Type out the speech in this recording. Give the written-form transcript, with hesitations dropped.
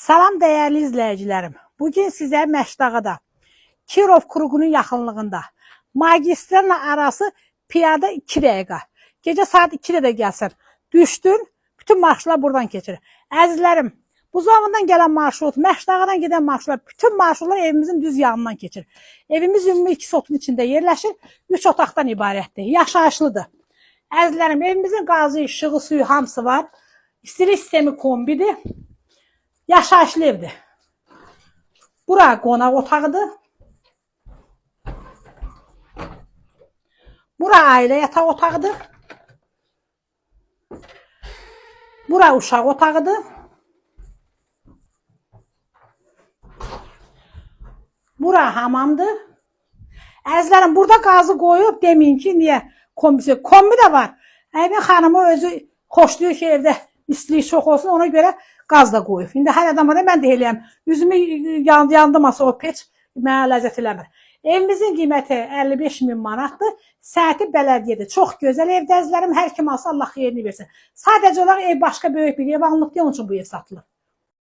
Salam dəyərli izləyicilərim. Bugün sizə Məşdağada, Kirov kruqunun yaxınlığında, magistralla arası piyada 2 dəqiqə. Gecə saat 2-də də gəlsin. Düşdün, bütün marşrutlar buradan keçir. Əzizlərim, Buzovundan gələn marşrut, Məşdağadan gedən marşrutlar, bütün marşrutlar evimizin düz yanından keçir. Evimiz ümumi 2 sotun içində yerləşir, 3 otaqdan ibarətdir, yaşayışlıdır. Əzizlərim, evimizin qazı, işığı, suyu hamısı var. İstilik sistemi kombidir. Yaşayışlı evdir. Bura qonaq otağıdır. Bura ailə yataq otağıdır. Bura uşaq otağıdır. Bura hamamdır. Əzizlərim, burada qazı qoyub deməyin ki, niyə kombisi? Kombi də var. Evin xanımı özü xoşlayır ki, evdə istilik çox olsun, ona görə qaz da qoyub. İndi hər adama da mən də eləyəm. Üzümü yandımasa o peç mənə ləzzət eləmir. Evimizin qiyməti 55.000 manatdır. Səhəti bələdiyyədir. Çox gözəl evdə əzizlərim. Hər kim alsa Allah xeyrini versin. Sadəcə olaraq ev başqa böyük bir ev alınıb deyə onun üçün bu ev satılır.